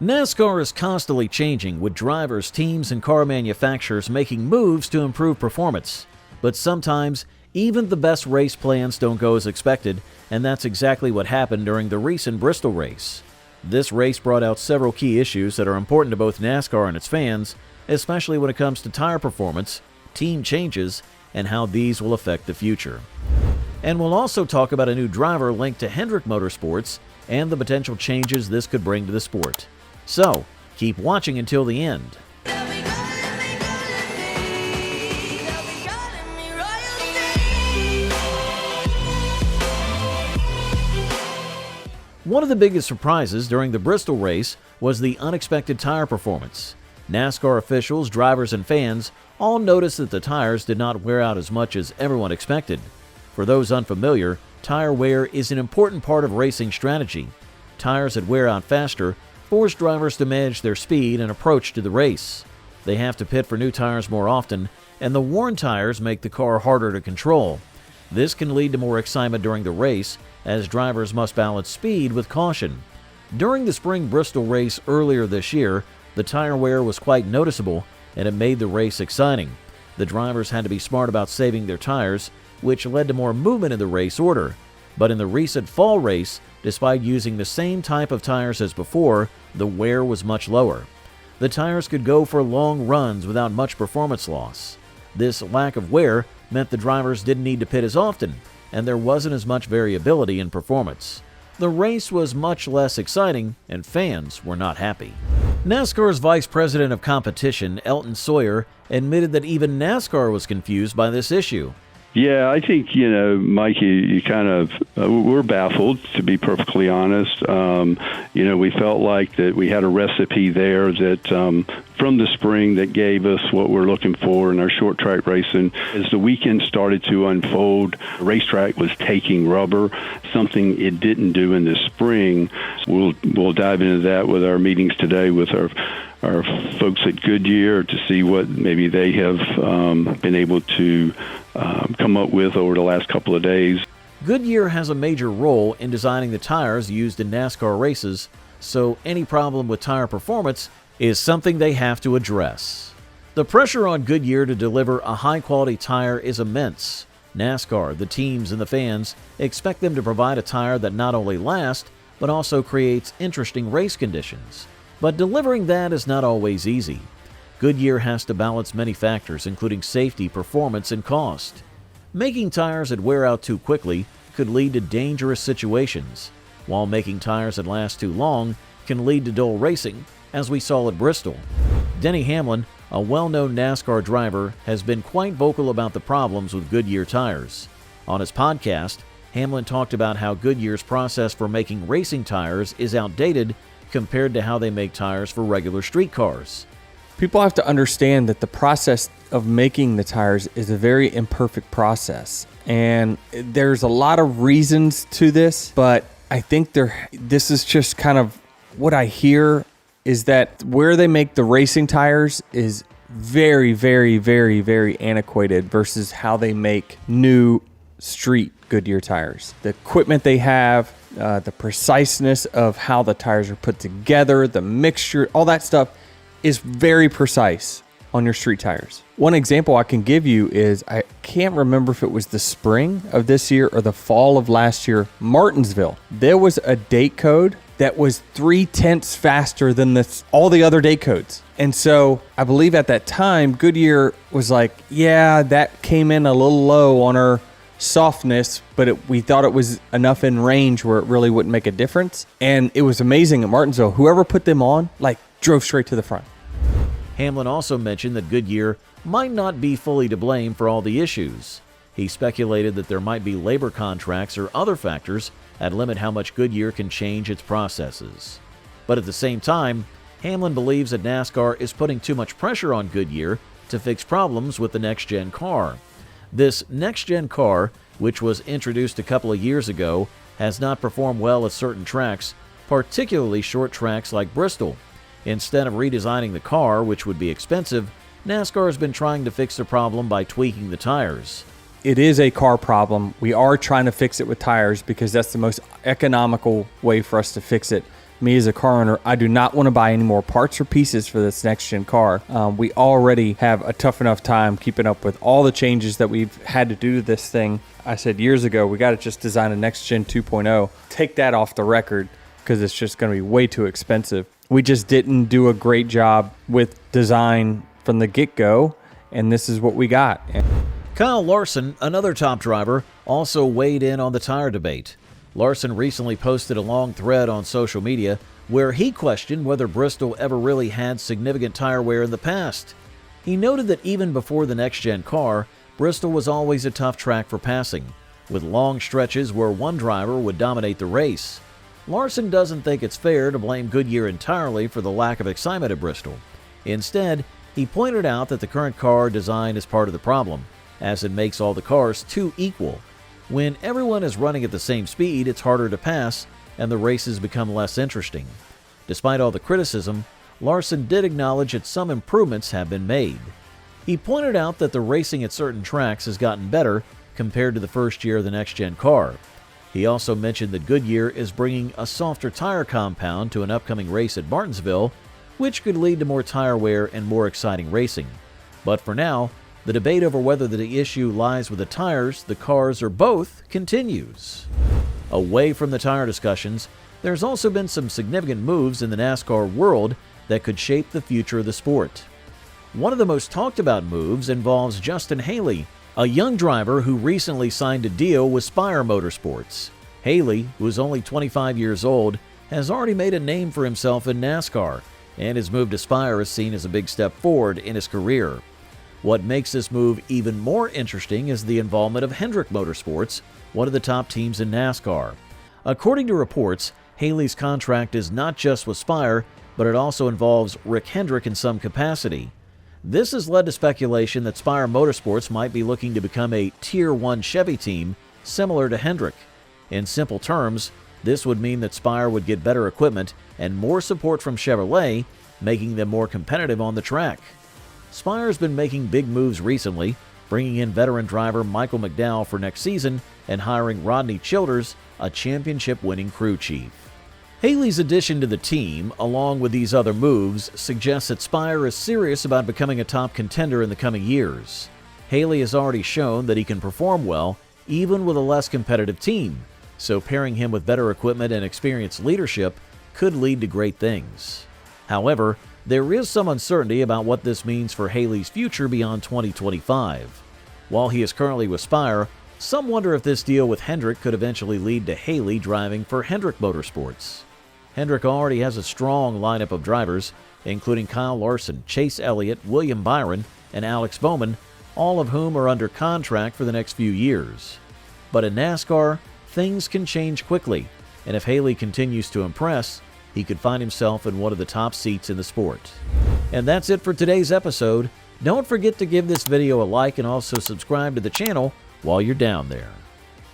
NASCAR is constantly changing, with drivers, teams, and car manufacturers making moves to improve performance. But sometimes, even the best race plans don't go as expected, and that's exactly what happened during the recent Bristol race. This race brought out several key issues that are important to both NASCAR and its fans, especially when it comes to tire performance, team changes, and how these will affect the future. And we'll also talk about a new driver linked to Hendrick Motorsports and the potential changes this could bring to the sport. So, keep watching until the end. One of the biggest surprises during the Bristol race was the unexpected tire performance. NASCAR officials, drivers, and fans all noticed that the tires did not wear out as much as everyone expected. For those unfamiliar, tire wear is an important part of racing strategy. Tires that wear out faster force drivers to manage their speed and approach to the race. They have to pit for new tires more often, and the worn tires make the car harder to control. This can lead to more excitement during the race, as drivers must balance speed with caution. During the spring Bristol race earlier this year, the tire wear was quite noticeable, and it made the race exciting. The drivers had to be smart about saving their tires, which led to more movement in the race order. But in the recent fall race, despite using the same type of tires as before, the wear was much lower. The tires could go for long runs without much performance loss. This lack of wear meant the drivers didn't need to pit as often, and there wasn't as much variability in performance. The race was much less exciting, and fans were not happy. NASCAR's Vice President of Competition, Elton Sawyer, admitted that even NASCAR was confused by this issue. Yeah, I think, Mike, you kind of, we're baffled, to be perfectly honest. We felt like that we had a recipe there that from the spring that gave us what we're looking for in our short track racing. As the weekend started to unfold, the racetrack was taking rubber, something it didn't do in the spring. We'll dive into that with our meetings today with our folks at Goodyear to see what maybe they have been able to come up with over the last couple of days. Goodyear has a major role in designing the tires used in NASCAR races, so any problem with tire performance is something they have to address. The pressure on Goodyear to deliver a high-quality tire is immense. NASCAR, the teams, and the fans expect them to provide a tire that not only lasts, but also creates interesting race conditions. But delivering that is not always easy. Goodyear has to balance many factors, including safety, performance, and cost. Making tires that wear out too quickly could lead to dangerous situations, while making tires that last too long can lead to dull racing, as we saw at Bristol. Denny Hamlin, a well-known NASCAR driver, has been quite vocal about the problems with Goodyear tires. On his podcast, Hamlin talked about how Goodyear's process for making racing tires is outdated compared to how they make tires for regular street cars. People have to understand that the process of making the tires is a very imperfect process. And there's a lot of reasons to this, but I think this is just kind of what I hear is that where they make the racing tires is very, very, very, very antiquated versus how they make new street Goodyear tires. The equipment they have, the preciseness of how the tires are put together, the mixture, all that stuff is very precise on your street tires. One example I can give you is, I can't remember if it was the spring of this year or the fall of last year, Martinsville. There was a date code that was 0.3 faster than all the other date codes. And so I believe at that time, Goodyear was like, yeah, that came in a little low on our softness, but we thought it was enough in range where it really wouldn't make a difference. And it was amazing at Martinsville. Whoever put them on, drove straight to the front. Hamlin also mentioned that Goodyear might not be fully to blame for all the issues. He speculated that there might be labor contracts or other factors that limit how much Goodyear can change its processes. But at the same time, Hamlin believes that NASCAR is putting too much pressure on Goodyear to fix problems with the next-gen car. This next-gen car, which was introduced a couple of years ago, has not performed well at certain tracks, particularly short tracks like Bristol. Instead of redesigning the car, which would be expensive, NASCAR has been trying to fix the problem by tweaking the tires. It is a car problem. We are trying to fix it with tires because that's the most economical way for us to fix it. me as a car owner, I do not want to buy any more parts or pieces for this next-gen car. We already have a tough enough time keeping up with all the changes that we've had to do to this thing. I said years ago, we got to just design a next-gen 2.0. Take that off the record because it's just going to be way too expensive. We just didn't do a great job with design from the get-go, and this is what we got. Kyle Larson, another top driver, also weighed in on the tire debate. Larson recently posted a long thread on social media where he questioned whether Bristol ever really had significant tire wear in the past. He noted that even before the next-gen car, Bristol was always a tough track for passing, with long stretches where one driver would dominate the race. Larson doesn't think it's fair to blame Goodyear entirely for the lack of excitement at Bristol. Instead, he pointed out that the current car design is part of the problem, as it makes all the cars too equal. When everyone is running at the same speed, it's harder to pass, and the races become less interesting. Despite all the criticism, Larson did acknowledge that some improvements have been made. He pointed out that the racing at certain tracks has gotten better compared to the first year of the next-gen car. He also mentioned that Goodyear is bringing a softer tire compound to an upcoming race at Martinsville, which could lead to more tire wear and more exciting racing. But for now, the debate over whether the issue lies with the tires, the cars, or both continues. Away from the tire discussions, there's also been some significant moves in the NASCAR world that could shape the future of the sport. One of the most talked about moves involves Justin Haley, a young driver who recently signed a deal with Spire Motorsports. Haley, who is only 25 years old, has already made a name for himself in NASCAR, and his move to Spire is seen as a big step forward in his career. What makes this move even more interesting is the involvement of Hendrick Motorsports, one of the top teams in NASCAR. According to reports, Haley's contract is not just with Spire, but it also involves Rick Hendrick in some capacity. This has led to speculation that Spire Motorsports might be looking to become a Tier 1 Chevy team, similar to Hendrick. In simple terms, this would mean that Spire would get better equipment and more support from Chevrolet, making them more competitive on the track. Spire's been making big moves recently, bringing in veteran driver Michael McDowell for next season and hiring Rodney Childers, a championship-winning crew chief. Haley's addition to the team, along with these other moves, suggests that Spire is serious about becoming a top contender in the coming years. Haley has already shown that he can perform well, even with a less competitive team, so pairing him with better equipment and experienced leadership could lead to great things. However, there is some uncertainty about what this means for Haley's future beyond 2025. While he is currently with Spire, some wonder if this deal with Hendrick could eventually lead to Haley driving for Hendrick Motorsports. Hendrick already has a strong lineup of drivers, including Kyle Larson, Chase Elliott, William Byron, and Alex Bowman, all of whom are under contract for the next few years. But in NASCAR, things can change quickly, and if Haley continues to impress, he could find himself in one of the top seats in the sport. And that's it for today's episode. Don't forget to give this video a like and also subscribe to the channel while you're down there.